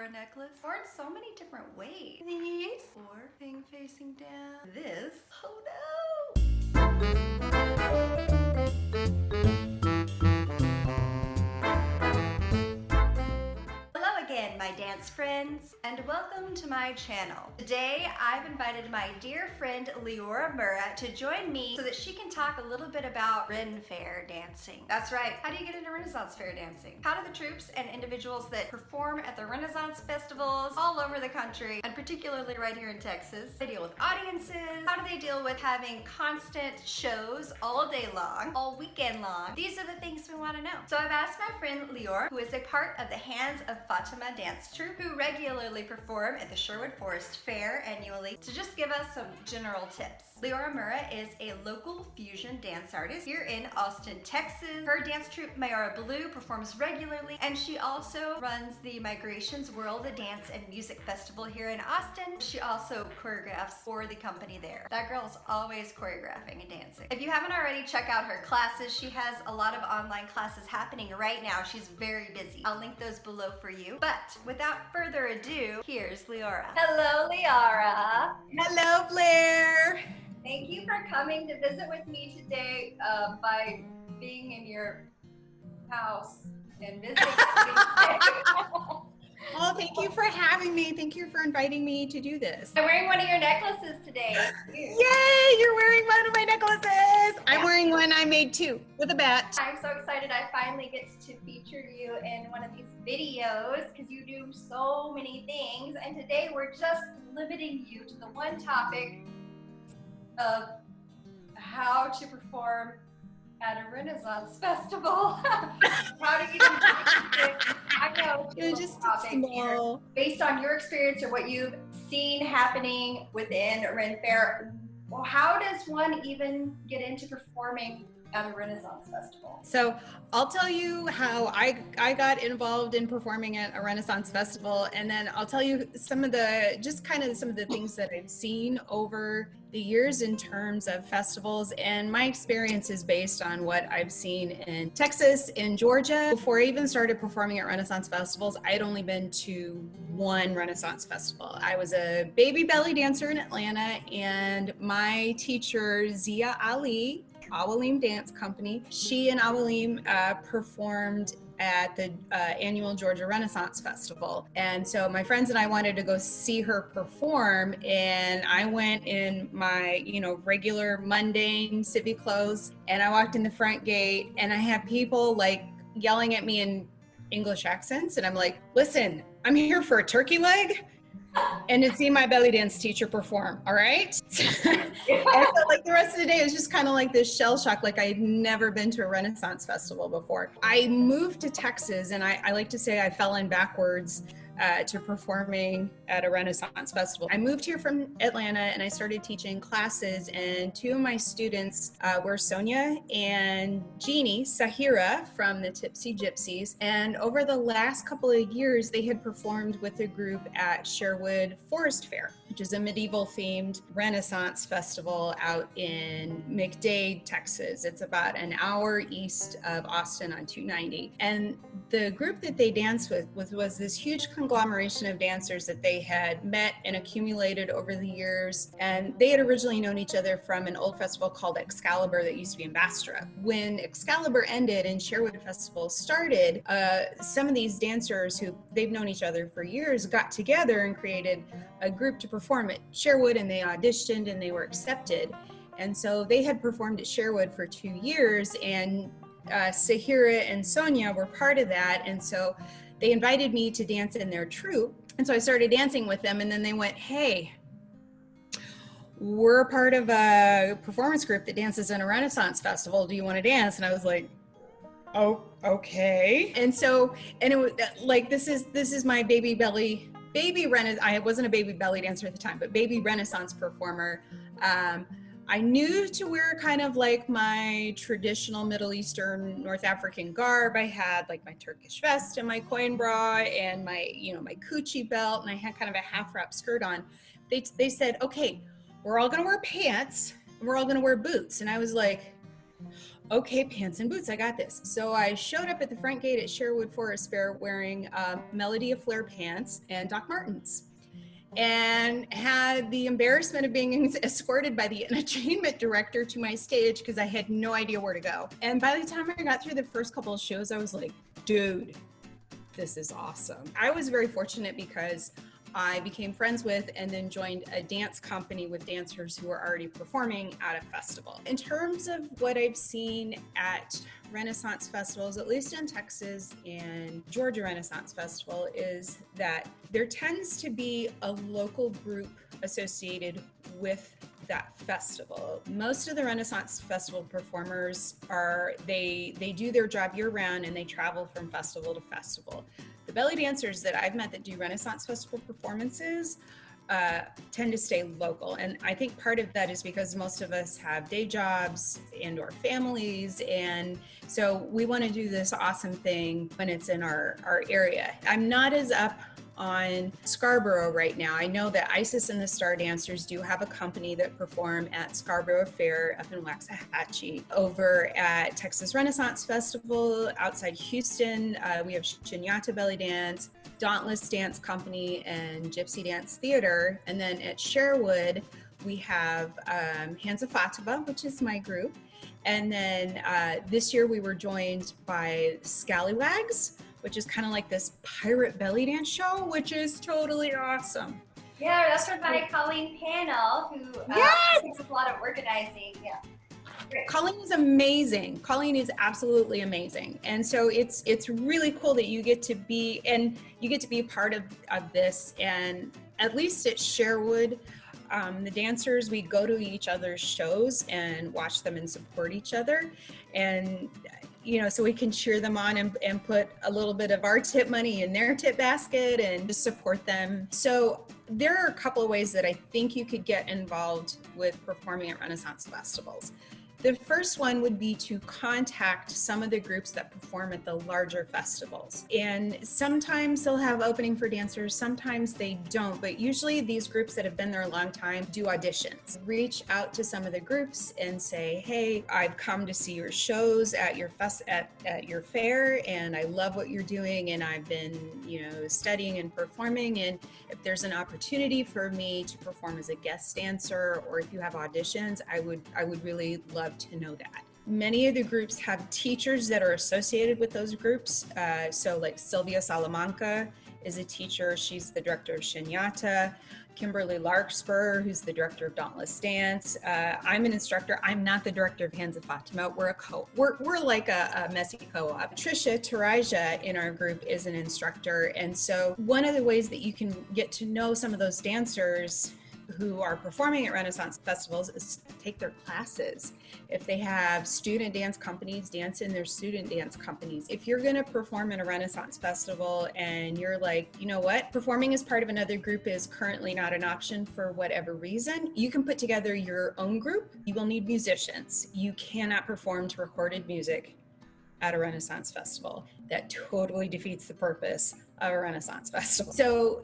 Liora necklace, worn so many different ways. These, or thing facing down. This, oh no! Hello again, my dance friends, and welcome to my channel. Today, I've invited my dear friend Liora Murrah to join me so that she can talk a little bit about Ren Fair dancing. That's right, how do you get into Renaissance Fair dancing? How do the troops and individuals that perform at the Renaissance festivals all over the country, and particularly right here in Texas, they deal with audiences? How do they deal with having constant shows all day long, all weekend long? These are the things we want to know. So I've asked my friend Liora, who is a part of the Hands of FATIMA dance troupe, who regularly perform at the Sherwood Forest Fair annually, to just give us some general tips. Liora Murrah is a local fusion dance artist here in Austin, Texas. Her dance troupe, MAYURA performs regularly, and she also runs the Migrations World Dance and Music Festival here in Austin. She also choreographs for the company there. That girl is always choreographing and dancing. If you haven't already, check out her classes. She has a lot of online classes happening right now. She's very busy. I'll link those below for you. But without further ado, here's Liora. Hello, Liora. Hello, Blair. Thank you for coming to visit with me today by being in your house and visiting me. Oh, thank you for having me. Thank you for inviting me to do this. I'm wearing one of your necklaces today. Yay, you're wearing one of my necklaces. I'm wearing one I made too, with a bat. I'm so excited I finally get to feature you in one of these videos because you do so many things. And today we're just limiting you to the one topic of how to perform at a Renaissance festival. How to get into I know You're just small. Based on your experience or what you've seen happening within Ren Fair, well, how does one even get into performing at a Renaissance festival? So I'll tell you how I got involved in performing at a Renaissance festival, and then I'll tell you some of the things that I've seen over the years in terms of festivals, and my experience is based on what I've seen in Texas, in Georgia. Before I even started performing at Renaissance festivals, I'd only been to one Renaissance festival. I was a baby belly dancer in Atlanta, and my teacher, Zia Ali, Awalim Dance Company. She and Awalim performed at the annual Georgia Renaissance Festival. And so my friends and I wanted to go see her perform, and I went in my, regular mundane civvy clothes, and I walked in the front gate, and I had people like yelling at me in English accents, and I'm like, listen, I'm here for a turkey leg and to see my belly dance teacher perform, all right? And so like the rest of the day, it was just kind of like this shell shock, like I had never been to a Renaissance festival before. I moved to Texas, and I like to say I fell in backwards to performing at a Renaissance festival. I moved here from Atlanta, and I started teaching classes, and two of my students were Sonia and Jeannie Sahira from the Tipsy Gypsies. And over the last couple of years, they had performed with a group at Sherwood Forest Fair, which is a medieval themed Renaissance festival out in McDade, Texas. It's about an hour east of Austin on 290. And the group that they danced with was this huge conglomeration of dancers that they had met and accumulated over the years. And they had originally known each other from an old festival called Excalibur that used to be in Bastrop. When Excalibur ended and Sherwood Festival started, some of these dancers who they've known each other for years got together and created a group to perform at Sherwood, and they auditioned and they were accepted. And so they had performed at Sherwood for 2 years, and Sahira and Sonia were part of that. And so they invited me to dance in their troupe. And so I started dancing with them, and then they went, hey, we're part of a performance group that dances in a Renaissance festival. Do you want to dance? And I was like, oh, okay. And it was like, this is my I wasn't a baby belly dancer at the time, but baby Renaissance performer. I knew to wear kind of like my traditional Middle Eastern, North African garb. I had like my Turkish vest and my coin bra and my, my coochie belt, and I had kind of a half wrap skirt on. They said, okay, we're all gonna wear pants and we're all gonna wear boots. And I was like, okay, pants and boots, I got this. So I showed up at the front gate at Sherwood Forest Fair wearing Melody of Flare pants and Doc Martens, and had the embarrassment of being escorted by the entertainment director to my stage because I had no idea where to go. And by the time I got through the first couple of shows, I was like, dude, this is awesome. I was very fortunate because I became friends with and then joined a dance company with dancers who were already performing at a festival. In terms of what I've seen at Renaissance festivals, at least in Texas and Georgia Renaissance Festival, is that there tends to be a local group associated with that festival. Most of the Renaissance Festival performers they do their job year round and they travel from festival to festival. The belly dancers that I've met that do Renaissance Festival performances tend to stay local. And I think part of that is because most of us have day jobs and or families. And so we want to do this awesome thing when it's in our area. I'm not as up on Scarborough right now. I know that Isis and the Star Dancers do have a company that perform at Scarborough Fair up in Waxahachie. Over at Texas Renaissance Festival outside Houston, we have Shinyata Belly Dance, Dauntless Dance Company, and Gypsy Dance Theater. And then at Sherwood, we have Hands of Fatima, which is my group. And then this year we were joined by Scallywags, which is kind of like this pirate belly dance show, which is totally awesome. Yeah, that's from my Colleen Panel, who Yes! takes a lot of organizing. Yeah. Great. Colleen is amazing. Colleen is absolutely amazing. And so it's really cool that you get to be a part of this. And at least at Sherwood, the dancers, we go to each other's shows and watch them and support each other. And so we can cheer them on and put a little bit of our tip money in their tip basket and just support them. So there are a couple of ways that I think you could get involved with performing at Renaissance festivals. The first one would be to contact some of the groups that perform at the larger festivals. And sometimes they'll have opening for dancers, sometimes they don't, but usually these groups that have been there a long time do auditions. Reach out to some of the groups and say, hey, I've come to see your shows at your at your fair, and I love what you're doing, and I've been, studying and performing, and if there's an opportunity for me to perform as a guest dancer, or if you have auditions, I would really love to know that. Many of the groups have teachers that are associated with those groups. So like Sylvia Salamanca is a teacher. She's the director of Shinyata. Kimberly Larkspur, who's the director of Dauntless Dance. I'm an instructor. I'm not the director of Hands of Fatima. We're like a messy co-op. Trisha Taraja in our group is an instructor. And so one of the ways that you can get to know some of those dancers who are performing at Renaissance festivals is take their classes. If they have student dance companies, dance in their student dance companies. If you're going to perform at a Renaissance festival and you're like, you know what, performing as part of another group is currently not an option for whatever reason, you can put together your own group. You will need musicians. You cannot perform to recorded music at a Renaissance festival. That totally defeats the purpose of a Renaissance festival. So,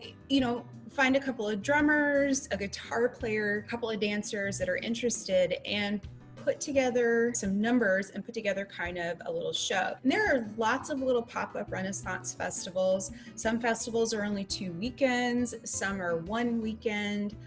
find a couple of drummers, a guitar player, a couple of dancers that are interested, and put together some numbers and put together kind of a little show. And there are lots of little pop-up Renaissance festivals. Some festivals are only 2 weekends, some are 1 weekend.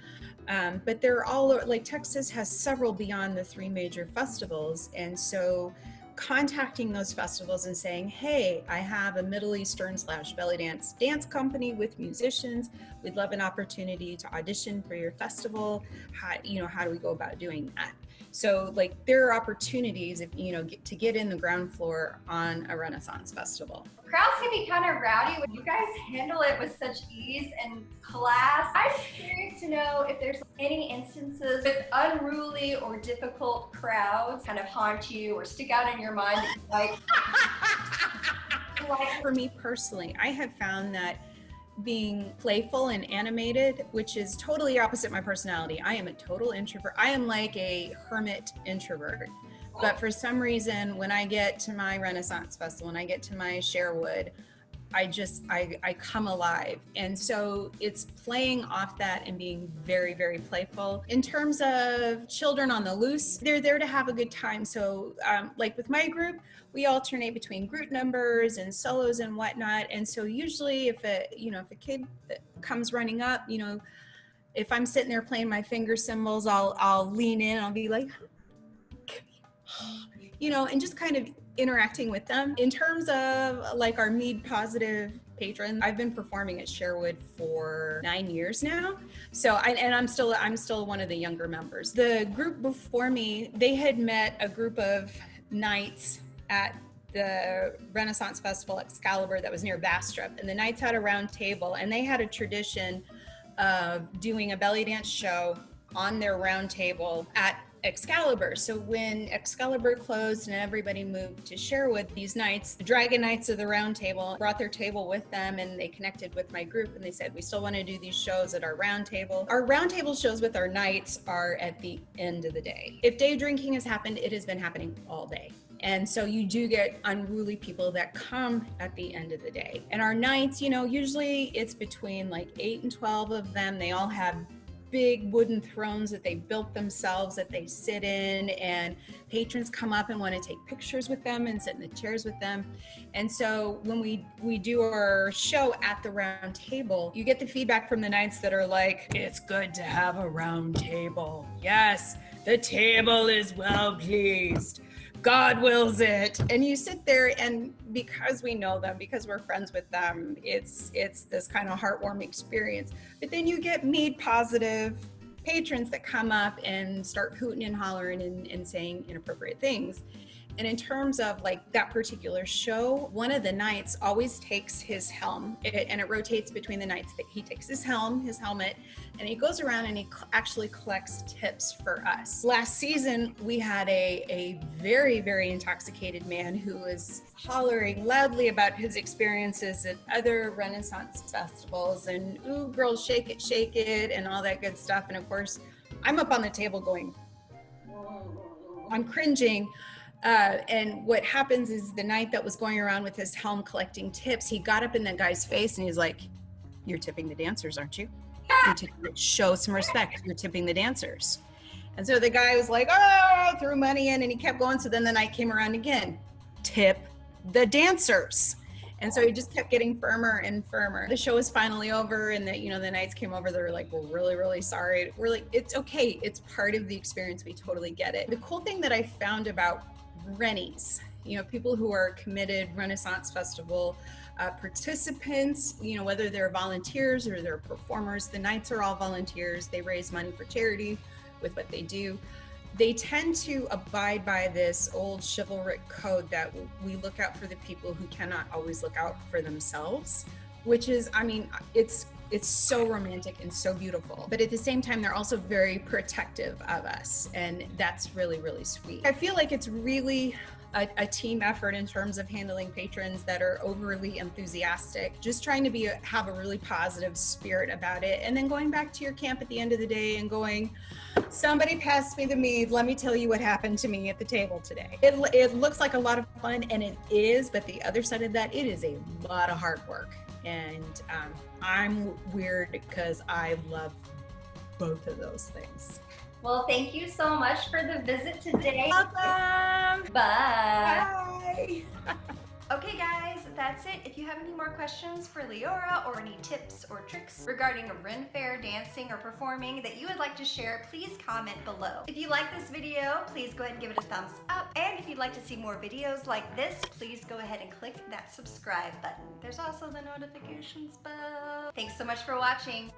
But they're all, like Texas has several beyond the 3 major festivals. And so contacting those festivals and saying, hey, I have a Middle Eastern / belly dance company with musicians. We'd love an opportunity to audition for your festival. How do we go about doing that? So there are opportunities if, to get in the ground floor on a Renaissance festival. Crowds can be kind of rowdy, but you guys handle it with such ease and class. I'm curious to know if there's any instances with unruly or difficult crowds kind of haunt you or stick out in your mind that you like. For me personally, I have found that being playful and animated, which is totally opposite my personality. I am a total introvert. I am like a hermit introvert. But for some reason, when I get to my Renaissance Festival, when I get to my Sherwood, I come alive. And so it's playing off that and being very, very playful. In terms of children on the loose, they're there to have a good time. So like with my group, we alternate between group numbers and solos and whatnot. And so usually if a kid comes running up, if I'm sitting there playing my finger cymbals, I'll lean in, I'll be like, and just kind of interacting with them. In terms of like our Mead Positive patrons, I've been performing at Sherwood for 9 years now. So I'm still one of the younger members. The group before me, they had met a group of knights at the Renaissance Festival at Excalibur that was near Bastrop, and the knights had a round table, and they had a tradition of doing a belly dance show on their round table at Excalibur. So when Excalibur closed and everybody moved to Sherwood, these knights, the Dragon Knights of the Round Table, brought their table with them, and they connected with my group, and they said, we still want to do these shows at our round table. Our round table shows with our knights are at the end of the day. If day drinking has happened, it has been happening all day. And so you do get unruly people that come at the end of the day. And our knights, usually it's between like 8 and 12 of them. They all have big wooden thrones that they built themselves that they sit in, and patrons come up and want to take pictures with them and sit in the chairs with them. And so when we do our show at the round table, you get the feedback from the knights that are like, it's good to have a round table. Yes, the table is well pleased. God wills it. And you sit there, and because we know them, because we're friends with them, it's this kind of heartwarming experience. But then you get Mead Positive patrons that come up and start hooting and hollering and saying inappropriate things. And in terms of like that particular show, one of the knights always takes his helm, and it rotates between the knights. He takes his helmet, and he goes around and he actually collects tips for us. Last season, we had a very, very intoxicated man who was hollering loudly about his experiences at other Renaissance festivals and, ooh, girls, shake it, and all that good stuff. And of course, I'm up on the table going, I'm cringing. And what happens is the knight that was going around with his helm collecting tips, he got up in that guy's face and he's like, you're tipping the dancers, aren't you? Show some respect. You're tipping the dancers. And so the guy was like, oh, threw money in, and he kept going. So then the knight came around again, tip the dancers. And so he just kept getting firmer and firmer. The show was finally over, and the knights came over. They were like, we're really, really sorry. We're like, it's okay. It's part of the experience. We totally get it. The cool thing that I found about Rennies, people who are committed Renaissance Festival participants, whether they're volunteers or they're performers, the knights are all volunteers. They raise money for charity with what they do. They tend to abide by this old chivalric code that we look out for the people who cannot always look out for themselves, which is, it's so romantic and so beautiful. But at the same time, they're also very protective of us. And that's really, really sweet. I feel like it's really a team effort in terms of handling patrons that are overly enthusiastic, just trying to have a really positive spirit about it. And then going back to your camp at the end of the day and going, somebody passed me the mead. Let me tell you what happened to me at the table today. It looks like a lot of fun, and it is, but the other side of that, it is a lot of hard work. And I'm weird because I love both of those things. Well, thank you so much for the visit today. Welcome. Bye. Bye. Okay guys, that's it. If you have any more questions for Liora or any tips or tricks regarding Ren Fair dancing or performing that you would like to share, please comment below. If you like this video, please go ahead and give it a thumbs up. And if you'd like to see more videos like this, please go ahead and click that subscribe button. There's also the notifications bell. Thanks so much for watching.